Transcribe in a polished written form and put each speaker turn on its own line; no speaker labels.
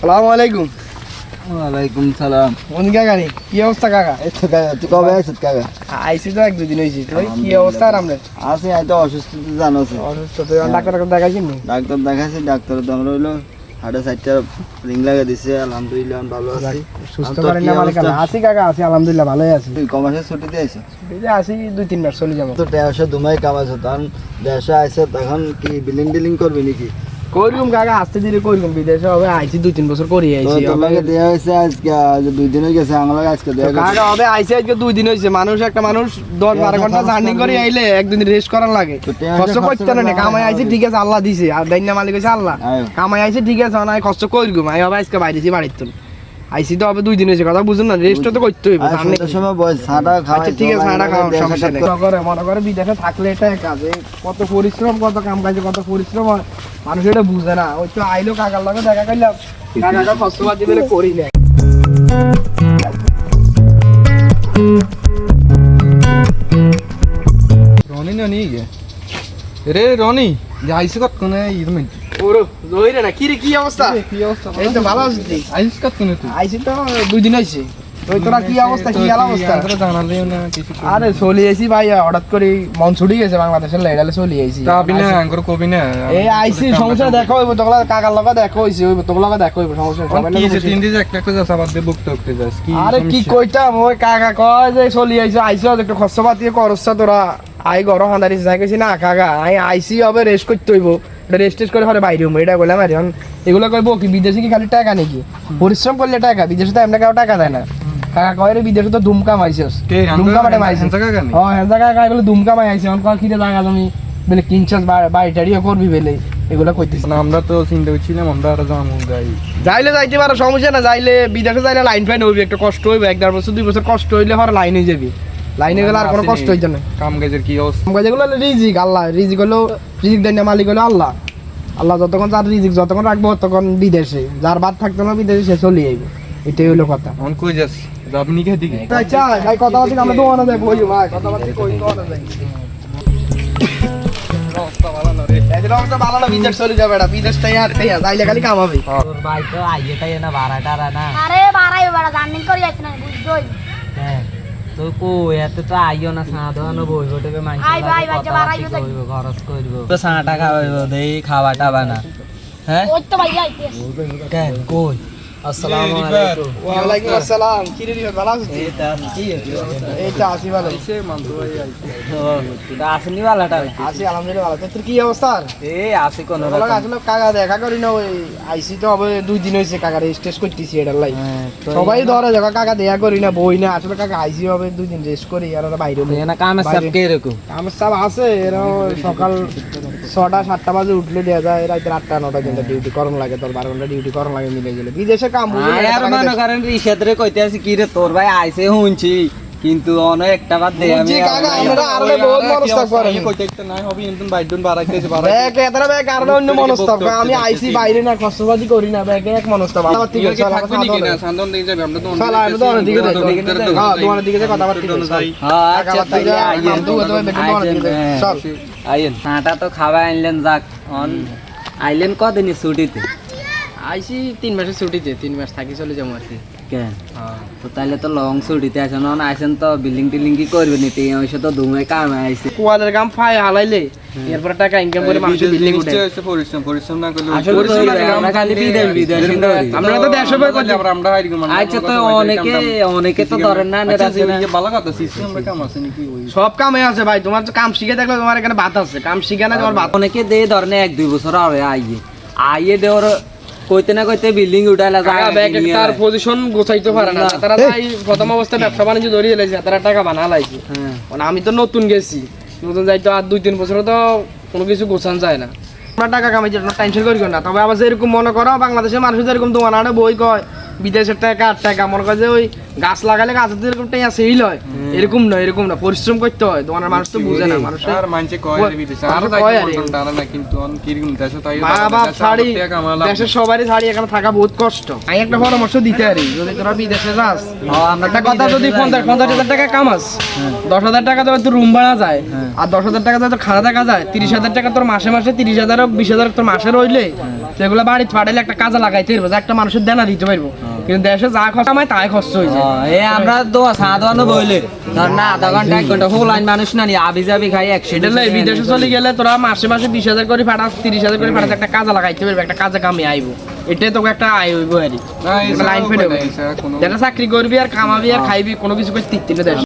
সালাম আলাইকুম।
ওয়ালাইকুম সালাম।
কোন কাকা রে, কি অবস্থা কাকা?
এই তো কাকা, তুই কবে আছিস কাকা?
আইসি তো এক দুদিন হয়েছি। তুই কি অবস্থা আর আমরা?
আছি, আমি তো অসুস্থ, তুই জানোস।
অসুস্থ তুই ডাক্তার দেখাইছিস নি?
ডাক্তার দেখাইছি, ডাক্তার তো আমরা হইলো হাড়ে সাইডটা রিং লাগা দিছে, আলহামদুলিল্লাহ আমি ভালো আছি।
সুস্থ করেন না মানে কাকা? আছি কাকা, আছি আলহামদুলিল্লাহ ভালোই আছি।
তুই কমাসে ছুটিতে আইছিস?
এই যে আছি 2-3 মাস চলে যাবো।
তো 150 দুমাই কামাইছো, তখন 150 আইছো, তখন কি বিলিং ডিলিং করবি নাকি?
কইরকম কাকা, আসতে দিলে কইরকম বিদেশে হবে। আইছি 2-3 বছর করি আইছি।
তোমাকে দেয়া হয়েছে আজকে, আজ 2 দিন হয়ে গেছে, আমার আজকে দেয়া গেছে।
কাকা হবে আইছি আজকে 2 দিন হইছে। একটা মানুষ 10-12 ঘন্টা জার্নি করে আইলে একদিন রেস্ট করার লাগে। কষ্ট করতে না, কামাই আইছি ঠিক আছে, আল্লাহ দিছে। আর দাইনা মালিক হইছে আল্লাহ। কামাই আইছি ঠিক আছে, না কষ্ট কইরকম। আই হবে আজকে বাইরেছি বাড়িতে। আইছি তো হবে 2 দিন হইছে, কথা বুঝুন না, রেস্ট তো করতে হইবে।
সামনে সময় বল ছাড়া খাওয়া।
আচ্ছা ঠিক আছে, ছাড়া খাওয়া সমস্যা নেই। মনে করে বিদেশে থাকলে এটা কাজে কত পরিশ্রম, কত কাম কাজে কত পরিশ্রম হয়, মানুষ এটা বুঝে না। ওই তো আইলো কাকার লগে দেখা করলাম, কাকা কষ্টবাদি বলে করি না।
রনি ননি গে রে রনি যাইছ কত কোনে ইরমেন
ওরে জহিরে না, কি রে, কি অবস্থা?
কি অবস্থা?
এই তো ভালো আছি।
আইছ কত কোনে তুই?
আইছি তো 2 দিন হইছে। ওই তোরা কি অবস্থা, কি আলা অবস্থা?
তোরা জানালেও না কিছু।
আরে চলে আইছি ভাই, হঠাৎ করে মন ছুটি গেছে বাংলাদেশের লাইডালে চলে আইছি।
তা বিনা আঙ্গুর কবি না
এই আইছি সমস্যা দেখা হইব, তোলা কাকার লগে দেখা হইছে, হইব তোর লগে দেখা হইব, সমস্যা সবাই
কি
লগে
যে তিন দিন একটা একটা যাস আবার দে বুকতে উঠতে যাস কি?
আরে কি কইতাম, ওই কাকা কয় যে চলে আইছো একটু খরচপাতি করছস তোরা। আই গরম হাঁদারি যাই কইছি না কাকা, আই আইছি হবে রেস্ট করতে হইব, রেস্ট টেস্ট করে পরে বাইরে হইব, এটা বললাম। আর এখন এগুলো কইব কি বিদেশে কি খালি টাকা নাকি? পরিশ্রম করলে টাকা, বিদেশে তো এমনি কেউ টাকা দেয় না। কাকা কয় রে বিদেশে তো ধুমকা মাইছস, ধুমকা মাঠে মাইছস। হ্যাঁ হ্যাঁ কাকা এগুলো ধুমকা মাইছে। এখন কয় কিরে জায়গা তুমি বলে কিনছস, বাড়ি টাড়িও করবি বলে এগুলো কইতেছ
না। আমরা তো চিন্তা করছিলাম আমরা আর যাবো যাই,
যাইলে যাইতে পারো, সমস্যা না। যাইলে বিদেশে যাইলে লাইন ফাইন হইবে, একটু কষ্ট হইবে, 1-1.5 বছর 2 বছর কষ্ট হইলে হর লাইন হয়ে যাবি। লাইনে গেলে আর কোনো কষ্ট হইতো না।
কাম কাজের কি অবস্থা?
কাম কাজ এগুলো হলো রিজিক, আল্লাহ রিজিক হলো, রিজিক দেন না মালিক হলো আল্লাহ। আল্লাহ যতক্ষণ তার রিজিক যতক্ষণ রাখবো ততক্ষণ বিদেশে, যার বাদ থাকতো না বিদেশে সে চলে যাইবে, এটাই হলো কথা।
অন কই যাস? যাবনি কে দিকে?
আচ্ছা ভাই কথাবার্তি আমরা দোয়ানো যাই, বই ভাই কথাবার্তি কই দোয়ানো যাই।
অবস্থা ভালো না রে।
এদিকে অবস্থা ভালো না, বিদেশ চলে যাবে, এটা বিদেশটাই আর তাই যাইলে খালি কামাবে।
তোর ভাই তো আইয়েটাই না ভাড়াটারা না।
আরে বাড়াই বেড়া জার্নি করে যাচ্ছে না, বুঝছই।
হ্যাঁ তো কই এত তো আইও না, সাঁ দানো বই বটে মাইছে
আই ভাই ভাই যে বাড়াই হইছে।
খরচ কইব তো সাঁ টাকা হইব দেই খাওয়া টাবা না। হ্যাঁ
ওই তো ভাই আইতে।
কেন কই? আসসালামু আলাইকুম।
ওয়া আলাইকুম আসসালাম। কি রে রিফাত, ভালো আছিস?
এটা কি
এইটা আছি ভালো।
সে মানতো ভাই আইছে।
এটা আসনি वालाটা
আছি আলহামদুলিল্লাহ ভালো। তোর কি অবস্থা?
এই আসি কোন
ভালো আসলে কাকা দেখা করি না, ওই আইসি তো হবে 2 দিন হইছে, কাকা রেস্ট করতেছি এটার লাই। সবাই ধরে দেখা কাকা দেখা করি না, বই না, আসলে কাকা আইসি হবে 2 দিন রেস্ট করি আর ওরা বাইরে হইবে।
না কামে সব কে এরকম
আমার সব আছে, এরা সকাল 6টা-7টা বাজে উঠলে দেয়া যায়, রাত 8টা-9টা পর্যন্ত ডিউটি করন লাগে, তোর 12 ঘন্টা ডিউটি করন লাগে মিলে গেলে। বিদেশে কাম বুঝে না,
আর মনে করেন রিশাদরে কইতে আছি কি রে তোর ভাই আইছে হুনছি কিন্তু অন একটা বাদ দে আমি
কাকা আমরা আরলে বহুত মনস্তাপ করে।
এই কইতে একটা নাই হবে ইনতুন বাইডুন বাড়াইতেছে
ব্যাগ এতরা ব্যাগ আর অন্য মনস্তাপ, আমি আইসি বাইরে না খরচবাজি করি না, ব্যাগে এক মনস্তাপ। আবার ঠিক আছে
থাকবে নাকি না সান্দন দিকে যাবে আমরা তো
চল আমরা তো অনেক দিকে যাই, হ্যাঁ দোকানের দিকে যাই, কথাবার্তা কই।
হ্যাঁ আচ্ছা তাইলে আইয়েন
চল
আইয়েন নাটা তো খাওয়া আনলেন যাক অন আইলেন কদিনই ছুটিতে?
আইসি 3 মাসের ছুটিতে, 3 মাস থাকি চলে যাবো আর কি।
কেন তো তাইলে তো লং ছুটিতে আসেন, অন আইসেন তো বিল্ডিং টিল্ডিং কি করবে নি? তে ওইসে তো ধুমে কামে আইছে
কুয়াদের কাম ফাই হালাইলে এরপর টাকা ইনকাম করে মানুষ বিল্ডিং উঠে।
পরিশ্রম না করলে
আমরা খালি বিদেশ
আমরা তো দেশে বই করতে
আমরা হাইরি মানে
আচ্ছা তো অনেকে তো ধরেন না নেতা আছে না
ভালো কথা সিস্টেম আমরা কাম আছে নাকি? ওই
সব কামে আছে ভাই, তোমার তো কাম শিখে থাকলে তোমার এখানে ভাত আছে, কাম শিখে না তোমার ভাত।
অনেকে দে ধরেন 1-2 বছর হবে আইয়ে দেওয়ার কইতে না কইতে বিল্ডিং উঠাইলা যায়
ব্যাগ তার পজিশন গোছাইতে পারে না, তারা তাই প্রথম অবস্থায় ব্যবসা বাণিজ্য ধরিয়ে লাইছে, তারা টাকা বানা লাইছে। মানে আমি তো নতুন গেছি, নতুন যাই তো আর 2-3 বছরে তো কোনো কিছু গোছান যায় না। আমরা টাকা কামাই জন্য টেনশন করি না, তবে আবার যেরকম মনে করো বাংলাদেশের মানুষ যেরকম দোকান আড়ে বই কয় বিদেশের টাকা 8 টাকা, মনে করে যে ওই গাছ লাগালে গাছের তো এরকম টাই আছে এই লয় এরকম না পরিশ্রম করতে হয় তোমার মানুষ তো বুঝে না মানুষ
আর মানছে কয় রে বিদেশে আর
মানুষ
তাই
কয় আরে।
বলতাম তারা না কিন্তু অন কিরকম দেশে তাই
মা বাপ ছাড়ি দেশের সবারই ছাড়ি এখানে থাকা বহুত কষ্ট আমি একটা পরামর্শ দিতে পারি যদি তোরা বিদেশে যাস একটা কথা যদি 50,000 টাকা কামাস 10,000 টাকা তোর রুম ভাড়া যায় আর 10,000 টাকা তোর খাওয়া দেখা যায় 30,000 টাকা তোর মাসে 30,000 হোক 20,000 তোর মাসে রইলে সেগুলো বাড়িতে পাঠাইলে একটা কাজে লাগাইতে পারবো যে একটা মানুষের দেনা দিতে পারবো কিন্তু দেশে যা খরচ আমায় তাই খরচ হয়ে যায়
এই আমরা তো সাধারণ বইলে ধর না আধা ঘন্টা 1 ঘন্টা হোল আইন মানুষ না নি আবি যাবি খাই
সেটা নয় বিদেশে চলে গেলে তোরা মাসে 20,000 করে ফাটাস 30,000 করে ফাটাস একটা কাজে লাগাইতে পারবে একটা কাজে কামে আইবো এটাই তোকে একটা আয় হইব আরই
না এই
লাইন ফেটে
কোনো
যারা চাকরি করবি আর কামাবি আর খাইবি কোনো কিছু করে তিকতিলে দেশ